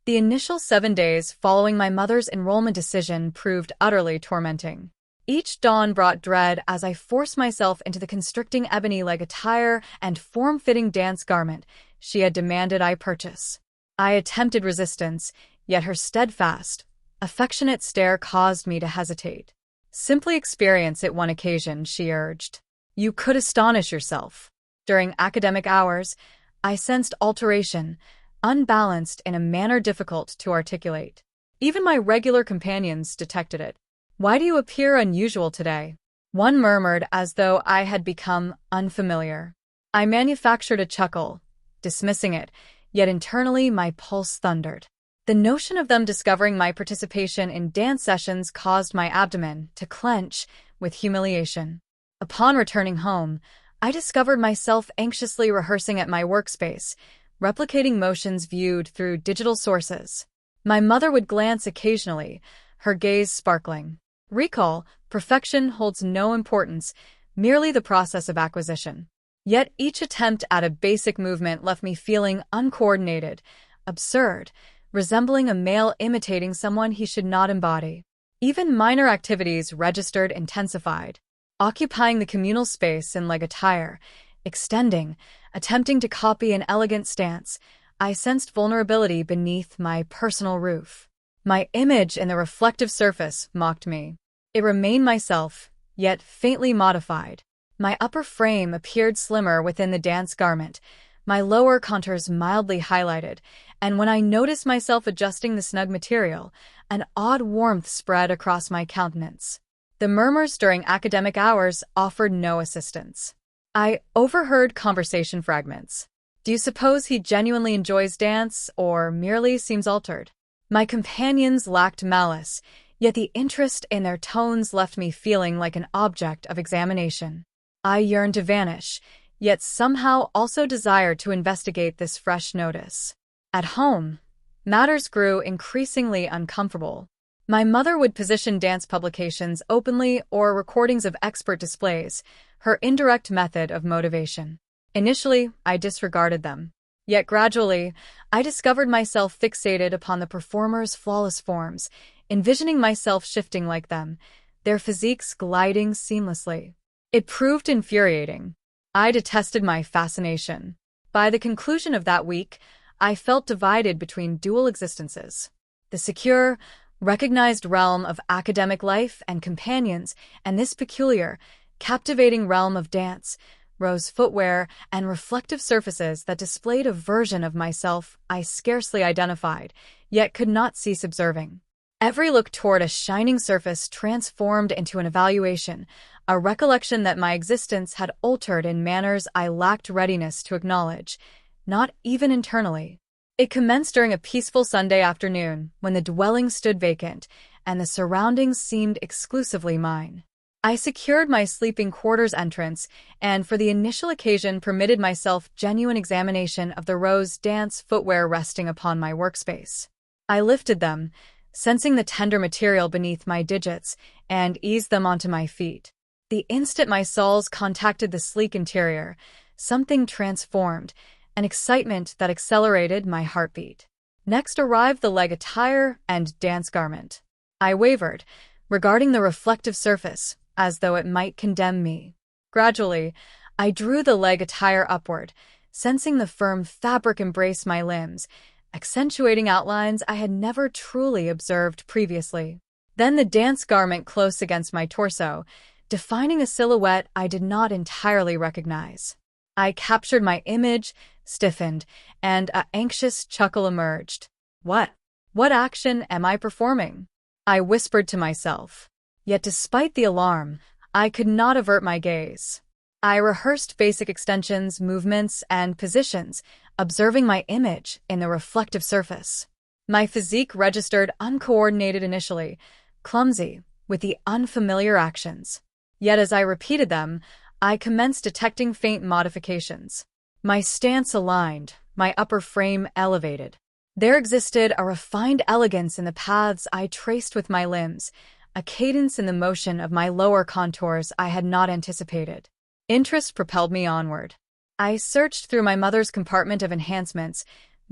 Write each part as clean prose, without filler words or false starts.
The initial 7 days following my mother's enrollment decision proved utterly tormenting. Each dawn brought dread as I forced myself into the constricting ebony-like attire and form-fitting dance garment she had demanded I purchase. I attempted resistance, yet her steadfast, affectionate stare caused me to hesitate. "Simply experience it one occasion," she urged. "You could astonish yourself." During academic hours, I sensed alteration, unbalanced in a manner difficult to articulate. Even my regular companions detected it. "Why do you appear unusual today?" one murmured as though I had become unfamiliar. I manufactured a chuckle, dismissing it, yet internally my pulse thundered. The notion of them discovering my participation in dance sessions caused my abdomen to clench with humiliation. Upon returning home, I discovered myself anxiously rehearsing at my workspace, replicating motions viewed through digital sources. My mother would glance occasionally, her gaze sparkling. Recall, perfection holds no importance, merely the process of acquisition. Yet each attempt at a basic movement left me feeling uncoordinated, absurd, resembling a male imitating someone he should not embody. Even minor activities registered intensified. Occupying the communal space in leg attire, extending, attempting to copy an elegant stance, I sensed vulnerability beneath my personal roof. My image in the reflective surface mocked me. It remained myself, yet faintly modified. My upper frame appeared slimmer within the dance garment, my lower contours mildly highlighted, and when I noticed myself adjusting the snug material, an odd warmth spread across my countenance. The murmurs during academic hours offered no assistance. I overheard conversation fragments. "Do you suppose he genuinely enjoys dance, or merely seems altered?" My companions lacked malice, yet the interest in their tones left me feeling like an object of examination. I yearned to vanish, yet somehow also desired to investigate this fresh notice. At home, matters grew increasingly uncomfortable. My mother would position dance publications openly or recordings of expert displays, her indirect method of motivation. Initially, I disregarded them. Yet gradually, I discovered myself fixated upon the performers' flawless forms, envisioning myself shifting like them, their physiques gliding seamlessly. It proved infuriating. I detested my fascination. By the conclusion of that week, I felt divided between dual existences. The secure, recognized realm of academic life and companions, and this peculiar, captivating realm of dance, rose footwear, and reflective surfaces that displayed a version of myself I scarcely identified, yet could not cease observing. Every look toward a shining surface transformed into an evaluation, a recollection that my existence had altered in manners I lacked readiness to acknowledge, not even internally. It commenced during a peaceful Sunday afternoon, when the dwelling stood vacant, and the surroundings seemed exclusively mine. I secured my sleeping quarters entrance, and for the initial occasion permitted myself genuine examination of the rose dance footwear resting upon my workspace. I lifted them, sensing the tender material beneath my digits, and eased them onto my feet. The instant my soles contacted the sleek interior, something transformed, an excitement that accelerated my heartbeat. Next arrived the leg attire and dance garment. I wavered, regarding the reflective surface, as though it might condemn me. Gradually, I drew the leg attire upward, sensing the firm fabric embrace my limbs, accentuating outlines I had never truly observed previously. Then the dance garment close against my torso, defining a silhouette I did not entirely recognize. I captured my image, stiffened, and an anxious chuckle emerged. What action am I performing?" I whispered to myself. Yet despite the alarm, I could not avert my gaze. I rehearsed basic extensions, movements, and positions, observing my image in the reflective surface. My physique registered uncoordinated initially, clumsy, with the unfamiliar actions. Yet as I repeated them, I commenced detecting faint modifications. My stance aligned, my upper frame elevated. There existed a refined elegance in the paths I traced with my limbs, a cadence in the motion of my lower contours I had not anticipated. Interest propelled me onward. I searched through my mother's compartment of enhancements,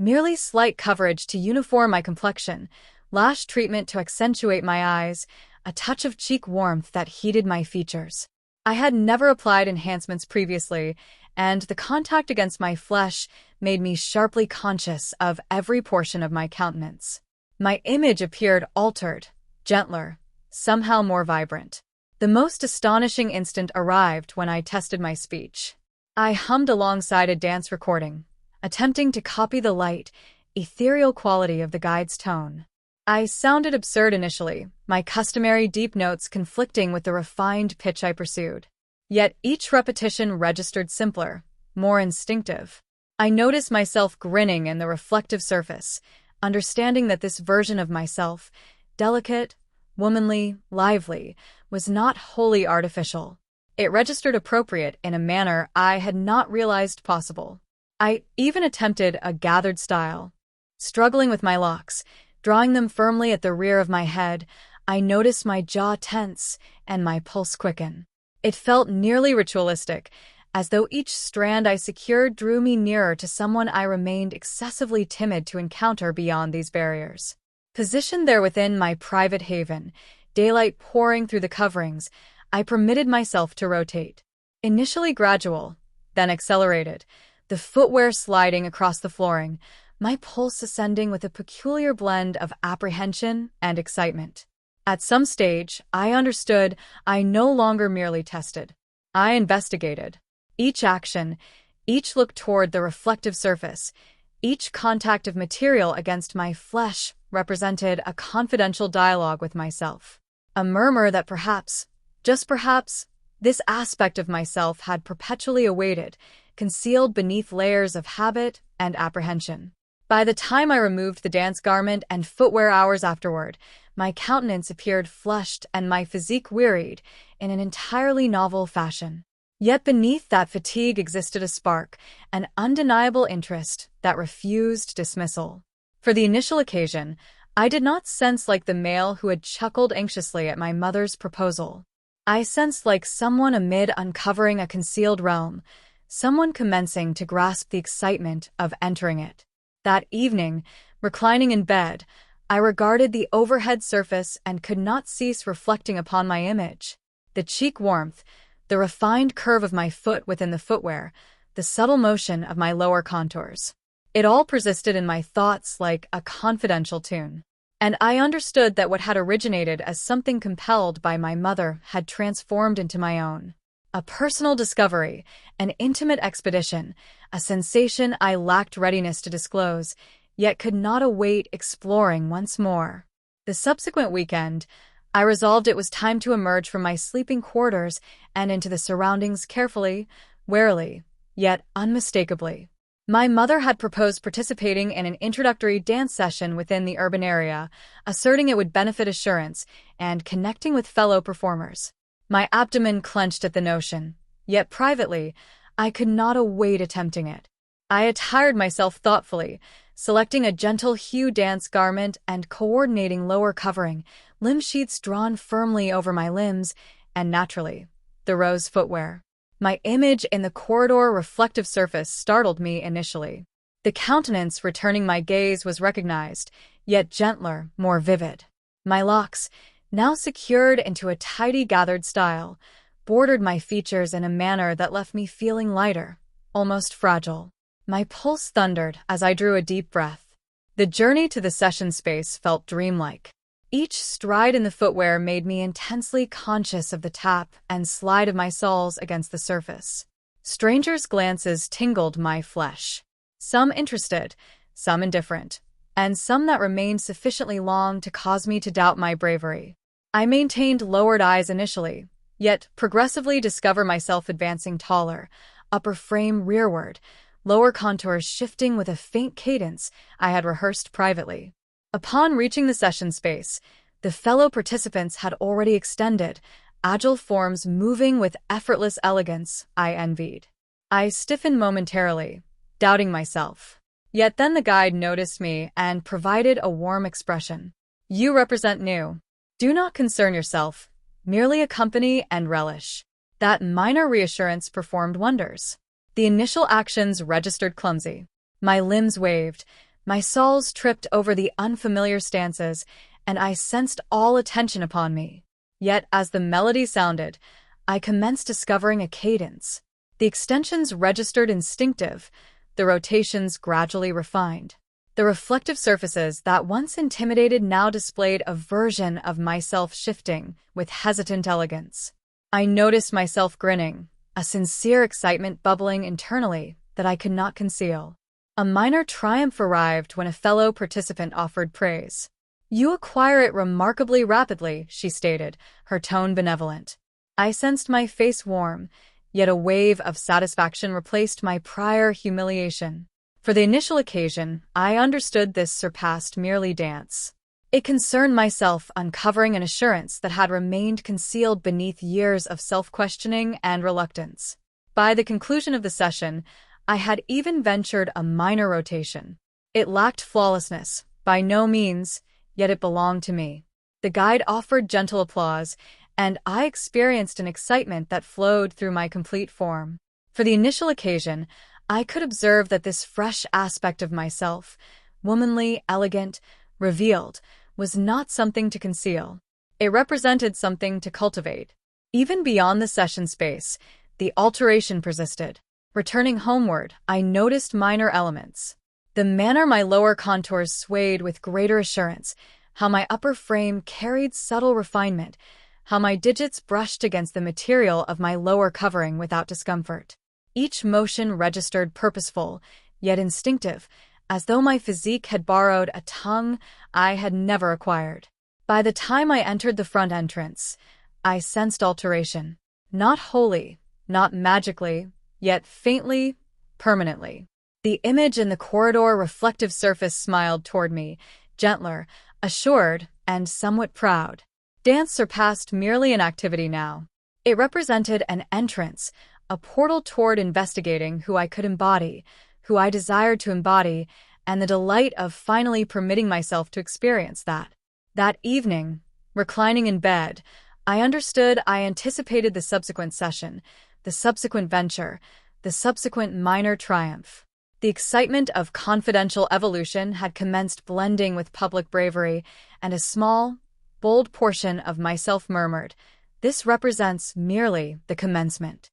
merely slight coverage to uniform my complexion, lash treatment to accentuate my eyes, a touch of cheek warmth that heated my features. I had never applied enhancements previously, and the contact against my flesh made me sharply conscious of every portion of my countenance. My image appeared altered, gentler, somehow more vibrant. The most astonishing instant arrived when I tested my speech. I hummed alongside a dance recording, attempting to copy the light, ethereal quality of the guide's tone. I sounded absurd initially, my customary deep notes conflicting with the refined pitch I pursued. Yet each repetition registered simpler, more instinctive. I noticed myself grinning in the reflective surface, understanding that this version of myself, delicate, womanly, lively, was not wholly artificial. It registered appropriate in a manner I had not realized possible. I even attempted a gathered style. Struggling with my locks, drawing them firmly at the rear of my head, I noticed my jaw tense and my pulse quicken. It felt nearly ritualistic, as though each strand I secured drew me nearer to someone I remained excessively timid to encounter beyond these barriers. Positioned there within my private haven, daylight pouring through the coverings, I permitted myself to rotate. Initially gradual, then accelerated, the footwear sliding across the flooring, my pulse ascending with a peculiar blend of apprehension and excitement. At some stage, I understood I no longer merely tested. I investigated. Each action, each look toward the reflective surface, each contact of material against my flesh represented a confidential dialogue with myself. A murmur that perhaps, just perhaps, this aspect of myself had perpetually awaited, concealed beneath layers of habit and apprehension. By the time I removed the dance garment and footwear hours afterward, my countenance appeared flushed and my physique wearied in an entirely novel fashion. Yet beneath that fatigue existed a spark, an undeniable interest that refused dismissal. For the initial occasion, I did not sense like the male who had chuckled anxiously at my mother's proposal. I sensed like someone amid uncovering a concealed realm, someone commencing to grasp the excitement of entering it. That evening, reclining in bed, I regarded the overhead surface and could not cease reflecting upon my image. The cheek warmth, the refined curve of my foot within the footwear, the subtle motion of my lower contours. It all persisted in my thoughts like a confidential tune. And I understood that what had originated as something compelled by my mother had transformed into my own. A personal discovery, an intimate expedition, a sensation I lacked readiness to disclose, yet could not await exploring once more. The subsequent weekend, I resolved it was time to emerge from my sleeping quarters and into the surroundings carefully, warily, yet unmistakably. My mother had proposed participating in an introductory dance session within the urban area, asserting it would benefit assurance and connecting with fellow performers. My abdomen clenched at the notion, yet privately, I could not await attempting it. I attired myself thoughtfully, selecting a gentle hue dance garment and coordinating lower covering, limb sheaths drawn firmly over my limbs, and naturally, the rose footwear. My image in the corridor reflective surface startled me initially. The countenance returning my gaze was recognized, yet gentler, more vivid. My locks, now secured into a tidy gathered style, bordered my features in a manner that left me feeling lighter, almost fragile. My pulse thundered as I drew a deep breath. The journey to the session space felt dreamlike. Each stride in the footwear made me intensely conscious of the tap and slide of my soles against the surface. Strangers' glances tingled my flesh. Some interested, some indifferent, and some that remained sufficiently long to cause me to doubt my bravery. I maintained lowered eyes initially, yet progressively discover myself advancing taller, upper frame rearward, lower contours shifting with a faint cadence I had rehearsed privately. Upon reaching the session space, the fellow participants had already extended, agile forms moving with effortless elegance I envied. I stiffened momentarily, doubting myself. Yet then the guide noticed me and provided a warm expression. "You represent new. Do not concern yourself, merely accompany and relish." That minor reassurance performed wonders. The initial actions registered clumsy. My limbs waved, My soles tripped over the unfamiliar stances, and I sensed all attention upon me. Yet, as the melody sounded, I commenced discovering a cadence. The extensions registered instinctive, the rotations gradually refined. The reflective surfaces that once intimidated now displayed a version of myself shifting with hesitant elegance. I noticed myself grinning, a sincere excitement bubbling internally that I could not conceal. A minor triumph arrived when a fellow participant offered praise. "You acquire it remarkably rapidly," she stated, her tone benevolent. I sensed my face warm, yet a wave of satisfaction replaced my prior humiliation. For the initial occasion, I understood this surpassed merely dance. It concerned myself uncovering an assurance that had remained concealed beneath years of self-questioning and reluctance. By the conclusion of the session, I had even ventured a minor rotation. It lacked flawlessness, by no means, yet it belonged to me. The guide offered gentle applause, and I experienced an excitement that flowed through my complete form. For the initial occasion, I could observe that this fresh aspect of myself, womanly, elegant, revealed, was not something to conceal. It represented something to cultivate. Even beyond the session space, the alteration persisted. Returning homeward, I noticed minor elements. The manner my lower contours swayed with greater assurance, how my upper frame carried subtle refinement, how my digits brushed against the material of my lower covering without discomfort. Each motion registered purposeful, yet instinctive, as though my physique had borrowed a tongue I had never acquired. By the time I entered the front entrance, I sensed alteration. Not wholly, not magically, yet faintly, permanently. The image in the corridor reflective surface smiled toward me, gentler, assured, and somewhat proud. Dance surpassed merely an activity now. It represented an entrance, a portal toward investigating who I could embody, who I desired to embody, and the delight of finally permitting myself to experience that. That evening, reclining in bed, I understood I anticipated the subsequent session, the subsequent venture, the subsequent minor triumph. The excitement of confidential evolution had commenced blending with public bravery, and a small, bold portion of myself murmured, "This represents merely the commencement."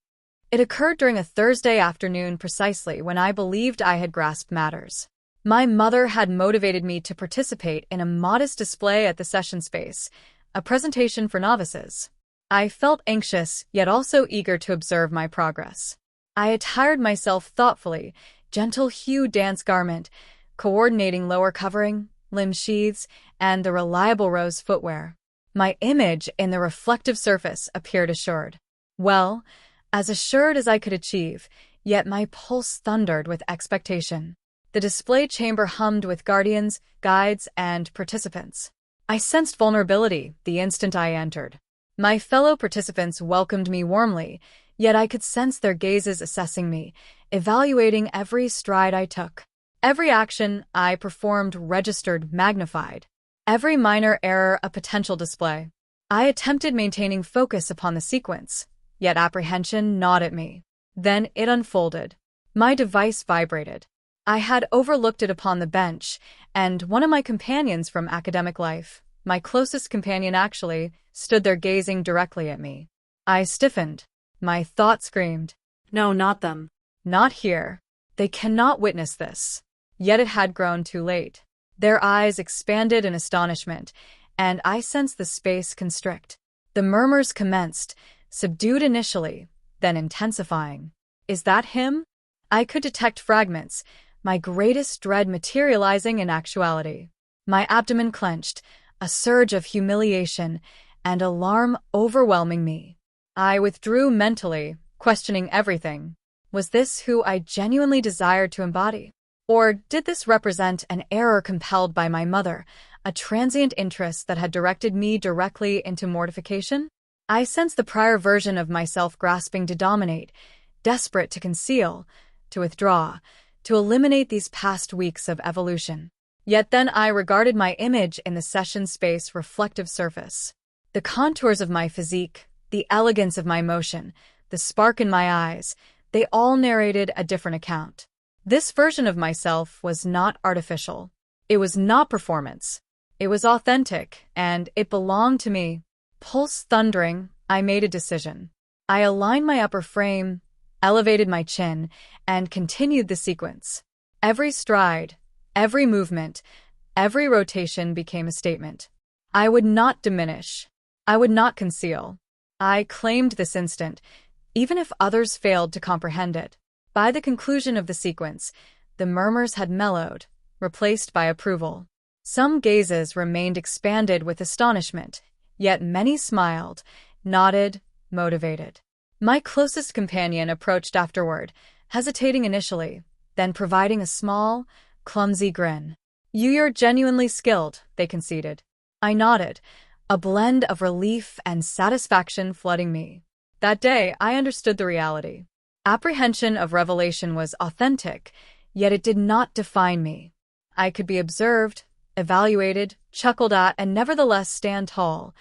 It occurred during a Thursday afternoon precisely when I believed I had grasped matters. My mother had motivated me to participate in a modest display at the session space, a presentation for novices. I felt anxious, yet also eager to observe my progress. I attired myself thoughtfully, gentle hue dance garment, coordinating lower covering, limb sheaths, and the reliable rose footwear. My image in the reflective surface appeared assured. Well, as assured as I could achieve, yet my pulse thundered with expectation. The display chamber hummed with guardians, guides, and participants. I sensed vulnerability the instant I entered. My fellow participants welcomed me warmly, yet I could sense their gazes assessing me, evaluating every stride I took. Every action I performed registered magnified. Every minor error a potential display. I attempted maintaining focus upon the sequence, yet apprehension gnawed at me. Then it unfolded. My device vibrated. I had overlooked it upon the bench, and one of my companions from academic life, my closest companion actually, stood there gazing directly at me. I stiffened. My thought screamed, "No, not them. Not here. They cannot witness this." Yet it had grown too late. Their eyes expanded in astonishment, and I sensed the space constrict. The murmurs commenced, subdued initially, then intensifying. "Is that him?" I could detect fragments, my greatest dread materializing in actuality. My abdomen clenched, a surge of humiliation and alarm overwhelming me. I withdrew mentally, questioning everything. Was this who I genuinely desired to embody? Or did this represent an error compelled by my mother, a transient interest that had directed me directly into mortification? I sensed the prior version of myself grasping to dominate, desperate to conceal, to withdraw, to eliminate these past weeks of evolution. Yet then I regarded my image in the session space reflective surface. The contours of my physique, the elegance of my motion, the spark in my eyes, they all narrated a different account. This version of myself was not artificial. It was not performance. It was authentic, and it belonged to me. Pulse thundering, I made a decision. I aligned my upper frame, elevated my chin, and continued the sequence. Every stride, every movement, every rotation became a statement. I would not diminish. I would not conceal. I claimed this instant, even if others failed to comprehend it. By the conclusion of the sequence, the murmurs had mellowed, replaced by approval. Some gazes remained expanded with astonishment, yet many smiled, nodded, motivated. My closest companion approached afterward, hesitating initially, then providing a small, clumsy grin. "You're genuinely skilled," they conceded. I nodded, a blend of relief and satisfaction flooding me. That day, I understood the reality. Apprehension of revelation was authentic, yet it did not define me. I could be observed, evaluated, chuckled at, and nevertheless stand tall,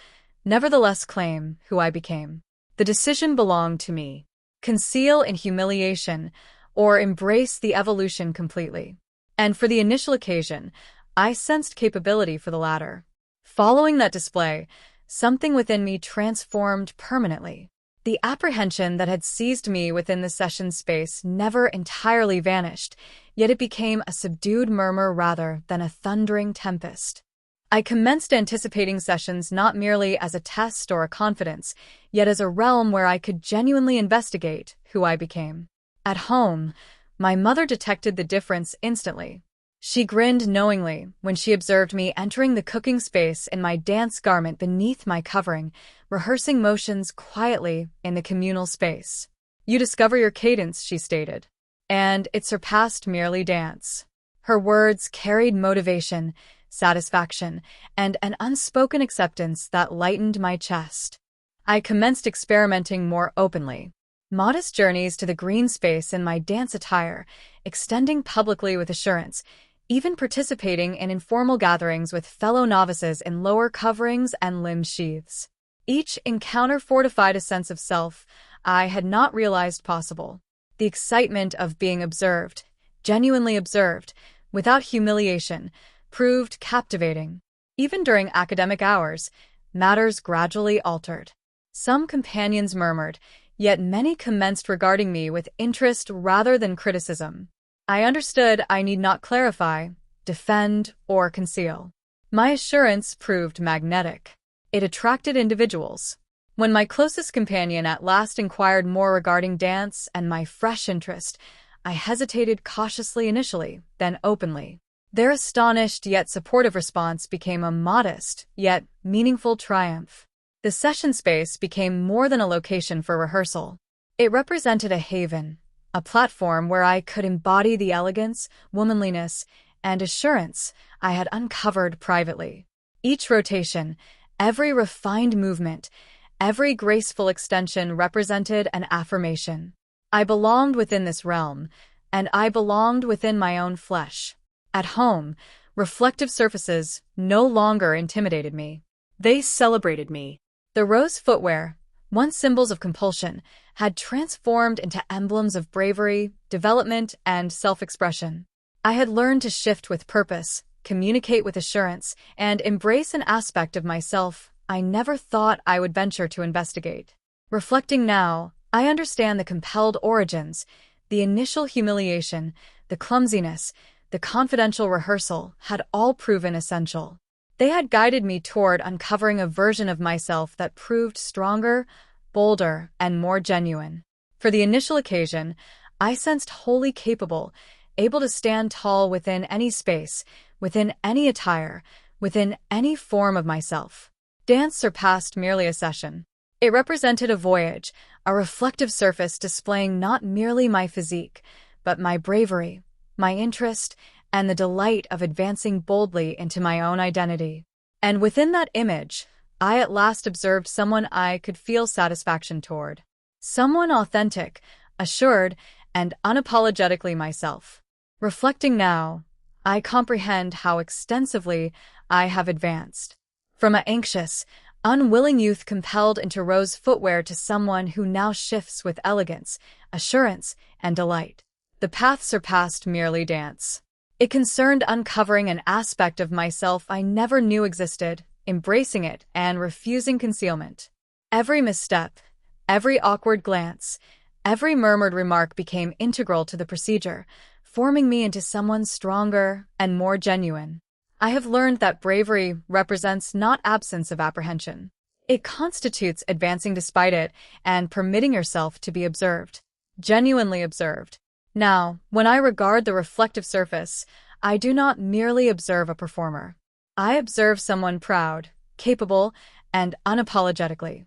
nevertheless claim who I became. The decision belonged to me. Conceal in humiliation, or embrace the evolution completely. And for the initial occasion, I sensed capability for the latter. Following that display, something within me transformed permanently. The apprehension that had seized me within the session space never entirely vanished, yet it became a subdued murmur rather than a thundering tempest. I commenced anticipating sessions not merely as a test or a confidence, yet as a realm where I could genuinely investigate who I became. At home, my mother detected the difference instantly. She grinned knowingly when she observed me entering the cooking space in my dance garment beneath my covering, rehearsing motions quietly in the communal space. "You discover your cadence," she stated. And it surpassed merely dance. Her words carried motivation, satisfaction, and an unspoken acceptance that lightened my chest. I commenced experimenting more openly. Modest journeys to the green space in my dance attire, extending publicly with assurance, even participating in informal gatherings with fellow novices in lower coverings and limb sheaths. Each encounter fortified a sense of self I had not realized possible. The excitement of being observed, genuinely observed, without humiliation, proved captivating. Even during academic hours, matters gradually altered. Some companions murmured, yet many commenced regarding me with interest rather than criticism. I understood I need not clarify, defend, or conceal. My assurance proved magnetic. It attracted individuals. When my closest companion at last inquired more regarding dance and my fresh interest, I hesitated cautiously initially, then openly. Their astonished yet supportive response became a modest yet meaningful triumph. The session space became more than a location for rehearsal. It represented a haven, a platform where I could embody the elegance, womanliness, and assurance I had uncovered privately. Each rotation, every refined movement, every graceful extension represented an affirmation. I belonged within this realm, and I belonged within my own flesh. At home, reflective surfaces no longer intimidated me. They celebrated me. The rose footwear, once symbols of compulsion, had transformed into emblems of bravery, development, and self-expression. I had learned to shift with purpose, communicate with assurance, and embrace an aspect of myself I never thought I would venture to investigate. Reflecting now, I understand the compelled origins, the initial humiliation, the clumsiness, the confidential rehearsal had all proven essential. They had guided me toward uncovering a version of myself that proved stronger, bolder, and more genuine. For the initial occasion, I sensed wholly capable, able to stand tall within any space, within any attire, within any form of myself. Dance surpassed merely a session. It represented a voyage, a reflective surface displaying not merely my physique, but my bravery, my interest, and the delight of advancing boldly into my own identity. And within that image, I at last observed someone I could feel satisfaction toward. Someone authentic, assured, and unapologetically myself. Reflecting now, I comprehend how extensively I have advanced. From an anxious, unwilling youth compelled into rose footwear to someone who now shifts with elegance, assurance, and delight. The path surpassed merely dance. It concerned uncovering an aspect of myself I never knew existed, embracing it, and refusing concealment. Every misstep, every awkward glance, every murmured remark became integral to the procedure, forming me into someone stronger and more genuine. I have learned that bravery represents not absence of apprehension. It constitutes advancing despite it and permitting yourself to be observed, genuinely observed. Now, when I regard the reflective surface, I do not merely observe a performer. I observe someone proud, capable, and unapologetically.